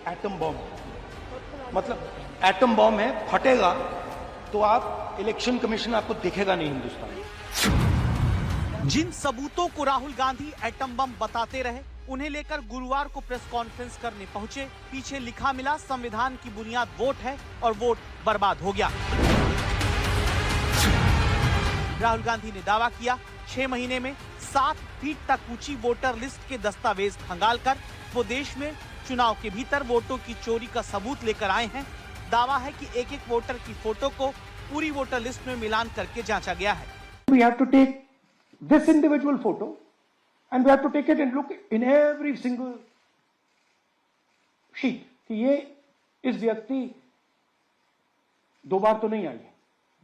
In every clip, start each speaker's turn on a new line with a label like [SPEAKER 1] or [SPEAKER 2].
[SPEAKER 1] Atom bomb, मतलब atom bomb है, फटेगा तो आप इलेक्शन कमीशन आपको दिखेगा नहीं हिंदुस्तान में।
[SPEAKER 2] जिन सबूतों को राहुल गांधी एटम बम बताते रहे, उन्हें लेकर गुरुवार को प्रेस कॉन्फ्रेंस करने पहुंचे। पीछे लिखा मिला, संविधान की बुनियाद वोट है और वोट बर्बाद हो गया। राहुल गांधी ने दावा किया, 6 महीने में 7 फीट तक ऊंची वोटर लिस्ट के दस्तावेज खंगालकर वो देश में चुनाव के भीतर वोटों की चोरी का सबूत लेकर आए हैं। दावा है कि एक एक वोटर की फोटो को पूरी वोटर लिस्ट में मिलान करके जांचा गया है।
[SPEAKER 1] We have to take this individual photo and we have to take it and look in every single sheet कि ये इस व्यक्ति 2 बार तो नहीं आई है।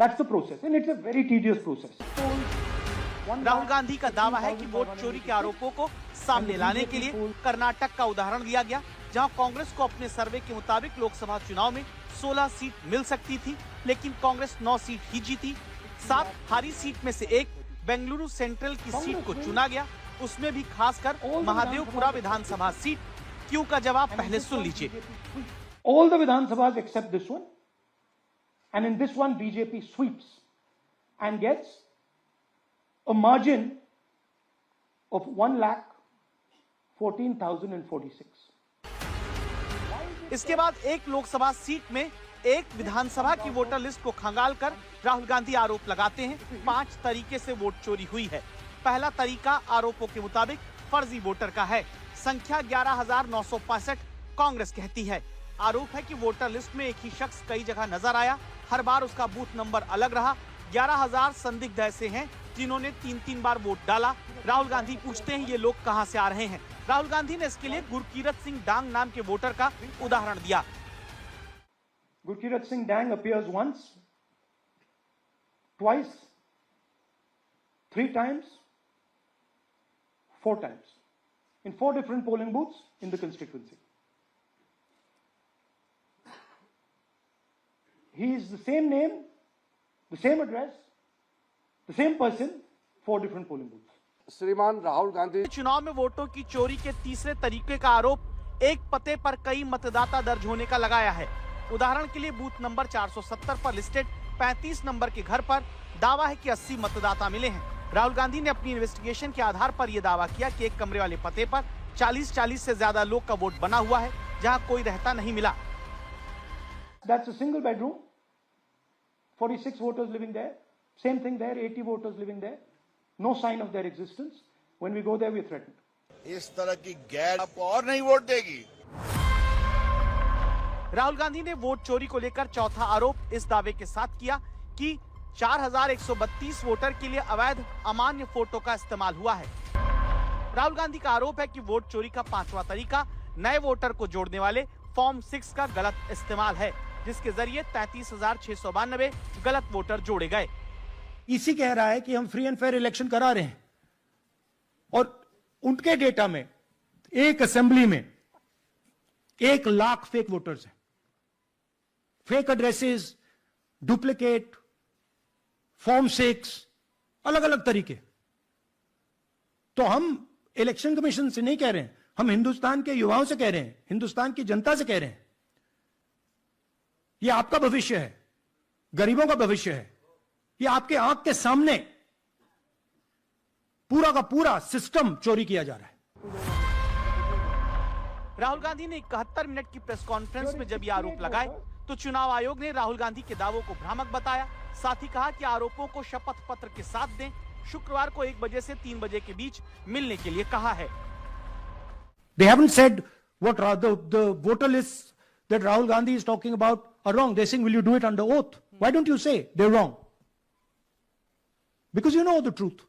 [SPEAKER 1] That's the process and it's a very tedious process.
[SPEAKER 2] Rahul Gandhi का दावा है कि वोट चोरी के आरोपों को सामने लाने के लिए कर्नाटक का उदाहरण दिया गया, जहां कांग्रेस को अपने सर्वे के मुताबिक लोकसभा चुनाव में 16 सीट मिल सकती थी, लेकिन कांग्रेस 9 सीट ही जीती। 7 हारी सीट में से एक बेंगलुरु सेंट्रल की सीट को चुना गया, उसमें भी खासकर महादेवपुरा विधानसभा सीट। क्यों का जवाब पहले सुन लीजिए।
[SPEAKER 1] All the Vidhan except this one, and in this one BJP sweeps and gets a margin of 1,14,046.
[SPEAKER 2] इसके बाद एक लोकसभा सीट में एक विधानसभा की वोटर लिस्ट को खंगालकर राहुल गांधी आरोप लगाते हैं 5 तरीके से वोट चोरी हुई है। पहला तरीका आरोपों के मुताबिक फर्जी वोटर का है। संख्या 11,965 कांग्रेस कहती है। आरोप है कि वोटर लिस्ट में एक ही शख्स कई जगह नजर आया, हर बार उसका बूथ नंबर अलग रहा। 11,000 संदिग्ध ऐसे हैं जिन्होंने 3-3 बार वोट डाला। राहुल गांधी पूछते हैं ये लोग कहां से आ रहे हैं। राहुल गांधी ने इसके लिए गुरकीरत सिंह डांग नाम के वोटर का उदाहरण दिया।
[SPEAKER 1] Gurkirat Singh Dang appears once, twice, 3 times, 4 times in 4 different polling booths in the constituency. He is the same name, the same address, the same person, 4 different polling booths.
[SPEAKER 3] श्रीमान राहुल गांधी
[SPEAKER 2] चुनाव में वोटों की चोरी के तीसरे तरीके का आरोप एक पते पर कई मतदाता दर्ज होने का लगाया है। उदाहरण के लिए बूथ नंबर 470 पर लिस्टेड 35 नंबर के घर पर दावा है कि 80 मतदाता मिले हैं। राहुल गांधी ने अपनी इन्वेस्टिगेशन के आधार पर यह दावा किया कि एक कमरे वाले पते पर 40 से ज्यादा लोग का वोट बना हुआ है, जहां कोई रहता नहीं मिला।
[SPEAKER 1] That's a single bedroom, 46 voters living there. Same thing there, 80 voters living there. No sign of their existence. When we go there, we are threatened.
[SPEAKER 4] इस तरह की गैर आपको और नहीं वोट देगी।
[SPEAKER 2] राहुल गांधी ने वोट चोरी को लेकर चौथा आरोप इस दावे के साथ किया कि 4,132 वोटर के लिए अवैध अमान्य फोटो का इस्तेमाल हुआ है। राहुल गांधी का आरोप है कि वोट चोरी का 5वां तरीका नए वोटर को जोड़ने वाले फॉर्म 6 का गलत इस्तेमाल है, जिसके जरिए 33,692 गलत वोटर जोड़े गए।
[SPEAKER 1] इसी कह रहा है कि हम फ्री एंड फेयर इलेक्शन करा रहे हैं और उनके डेटा में एक असेंबली में 1 लाख फेक वोटर्स हैं। फेक एड्रेसेस, डुप्लीकेट, फॉर्म 6, अलग अलग तरीके। तो हम इलेक्शन कमीशन से नहीं कह रहे हैं, हम हिंदुस्तान के युवाओं से कह रहे हैं, हिंदुस्तान की जनता से कह रहे हैं, यह आपका भविष्य है, गरीबों का भविष्य है। ये आपके आंख के सामने पूरा का पूरा सिस्टम चोरी किया जा रहा है।
[SPEAKER 2] राहुल गांधी ने 71 मिनट की प्रेस कॉन्फ्रेंस में जब ये आरोप लगाए तो चुनाव आयोग ने राहुल गांधी के दावों को भ्रामक बताया। साथ ही कहा कि आरोपों को शपथ पत्र के साथ दें। शुक्रवार को 1 बजे से 3 बजे के बीच मिलने के लिए कहा है।
[SPEAKER 1] They haven't said what the voter lists that Rahul Gandhi is talking about are wrong. They're saying, will you do it under oath? Why don't you say they're wrong? Because you know the truth.